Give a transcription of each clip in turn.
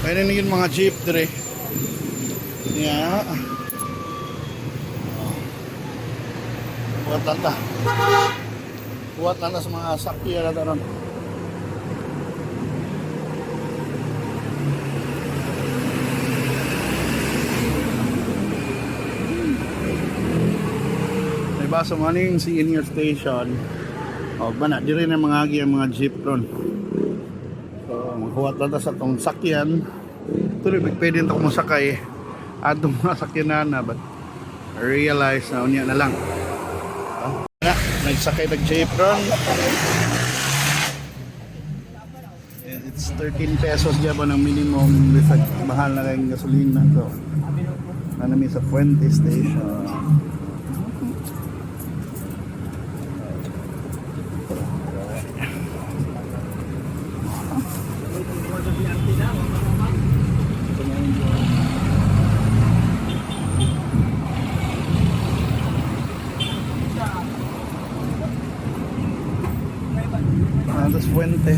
Pwede na yun mga jeep dire. Yeah. Buat lanta. Buat lanta sa mga sakya na taron. Diba sa maning senior station, o ba na, di rin ang mga agi ang mga jeep ron. So, maghuwat lang sa itong sakyan. Tuloy, pwede ito kumusakay at itong mga sakyanan na, but I realize na unya na lang. Na, nagsakay ng jeep ron. It's 13 pesos dyan ba ng minimum with mahal na kayong gasolina. So, namin sa Fuente Station. Santos Fuente.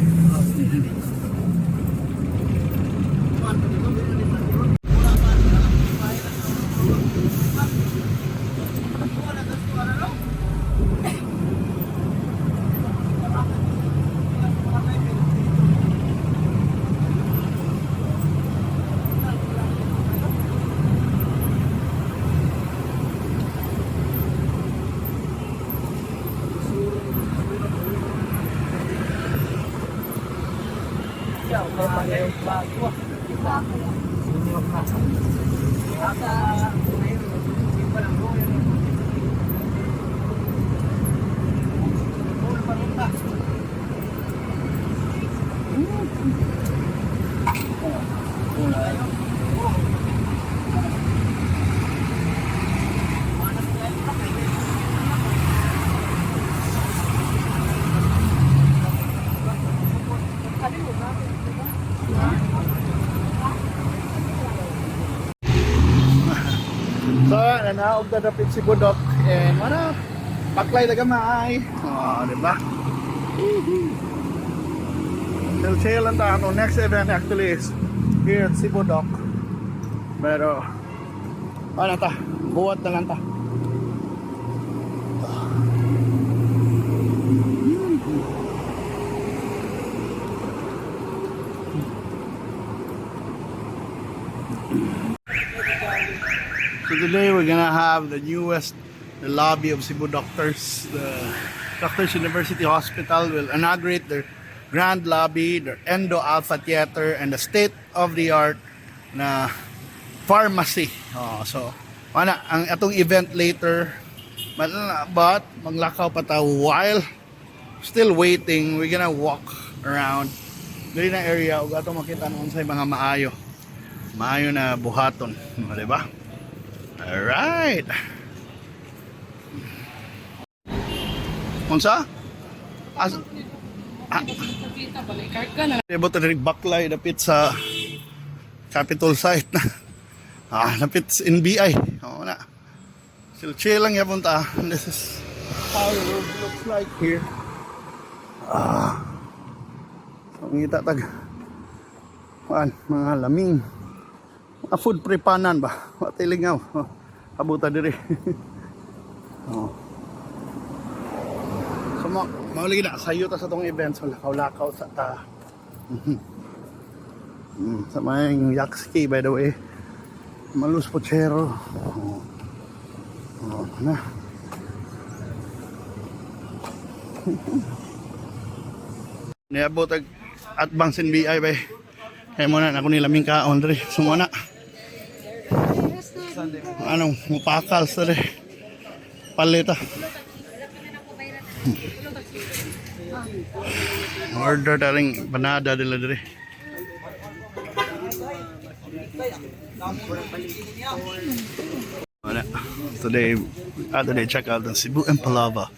So, nanaog na dapit si Budok and mana paklay na gamay. Oh, di ba? Chill lang tayo. Next event actually is here at si Budok. Pero ano ta? Buwat na lang ta. So today we're gonna have the lobby of Cebu Doctors. The Doctors University Hospital will inaugurate their grand lobby, their Endo Alpha Theater, and the state-of-the-art na pharmacy. Oh, so, mana ang atong event later, but maglakaw pa tayo while still waiting. We're gonna walk around dili na area ug ato makita noon sa mga maayo na buhaton, di ba? Alright. Unsa? Ibot na rin baklay dapit sa Capitol site na. Dapit sa NBI. Oo na. Chill lang yapon ta. This is how the road looks like here. So ngita tag mga laming. Mga food prepanan ba? Matilingaw. Abuta diri. Oh. So mauli na sayo ta sa tong event, so lakaw-lakaw sa ta. Sa may Yakski by the way. Malus Pochero. Na. Niabot at bangsin BI bay. Kaya muna ako nilaming kaon diri. Sumuna. Anong mupakal sa diri. Palita. Order daring banada dila diri. Today check out the Cebu Empalava.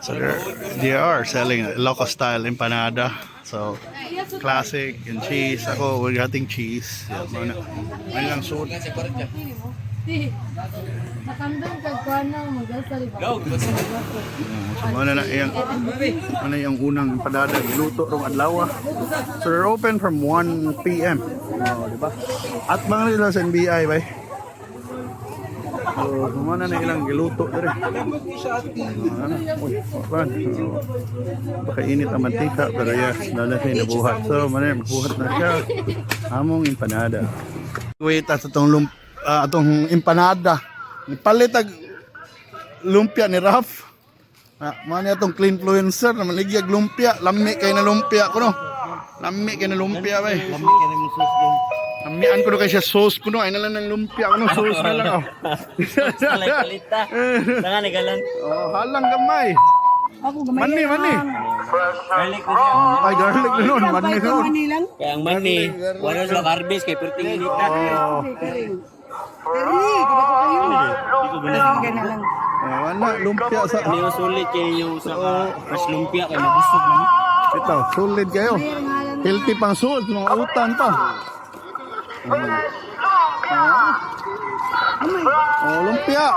So they are selling local style empanada. So classic and cheese. Ako we're getting cheese. Yan lang suit. Nakandong kag kuana magasa di ba? So ano yung unang empanada giluto rong adlaw. So they're open from 1 p.m. Di ba? At mga nila sa NBI bay. So kumana na ilang giluto dire. Baka init ang mantika pero yes, lalo siya nabuhat. So magbuhat na siya. Among empanada. Wait at atong empanada. Nipalit ag lumpia ni Raf. Mani atong clean influencer na maligyag lumpia. Lami kay na lumpia ko no. Lami kay na lumpia bay. Lamian ko no kay siya sauce ko no. Ay na lang ng lumpia ko no. Sauce na lang. Salay palita. Tanga ni galan. Oh, halang gamay. Mani. Garlic ko niya. Ay garlic na nun. Mani nun. Kaya ang mani, wala sila garbage kay perting inita. Wala, lumpia sa... Hindi yung sulit kayo yung sa fresh lumpia kay mabusog naman. Ito, solid kayo. Healthy pang salt, mga utan pa. Oh, lumpia.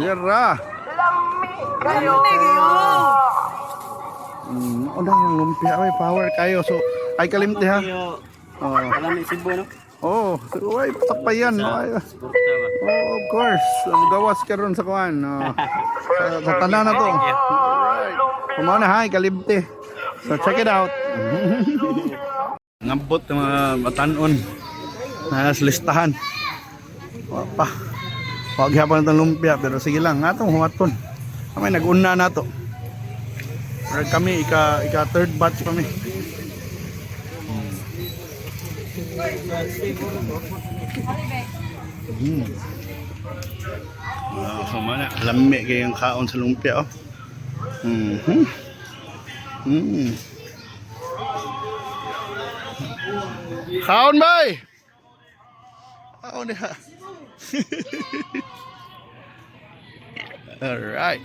Dera. Oh, dahil yung lumpia. Ay, power kayo. So, ay kalimti ha. Oh. Alam ni Cebu no? Oh, so, ay, papayan. Ay, oh, of course. Gawas ka ron sa kuwan. Sa tanan na to. Alright. Kumaw na ha, kalimti. So, check it out. Ngambot ng mga matanon. Nasa listahan. Pa. Huwag hapon itong lumpia. Pero sige lang, atong humaton. Kami nag-una na to. Pero kami, ika third batch kami. Kumana, lami kayong kaon sa lumpia. Oh. Kaon bay! Kaon niya. Alright.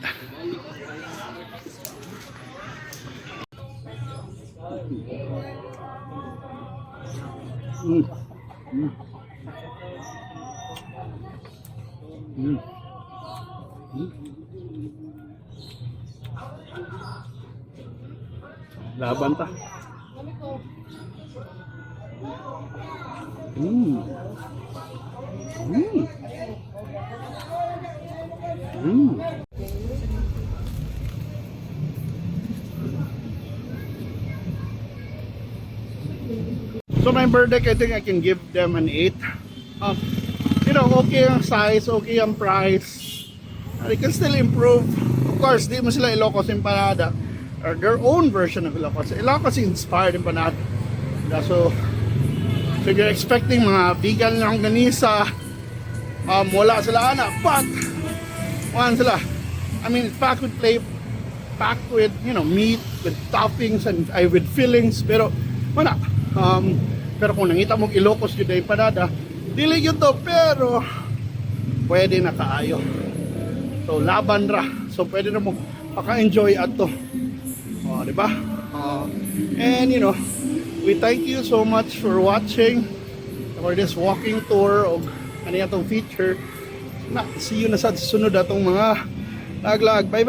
Laban ta. So my verdict, I think I can give them an 8. You know, okay ang size, okay ang price. They can still improve. Of course, di mo sila Ilocos empanada or their own version of Ilocos. Ilocos inspired empanada. So if you're expecting mga vegan lang ganisa, wala sila ana. But one sila. I mean, it's packed with flavor, packed with, you know, meat, with toppings and with fillings. Pero wala. Pero kung nangita mong Ilocos yun na empanada, dili yun to, pero pwede na kaayo. So laban ra. So pwede na mong paka-enjoy ato. Diba? And you know, we thank you so much for watching for this walking tour of ano itong feature. See you na sa sunod atong mga lag-lag. Bye.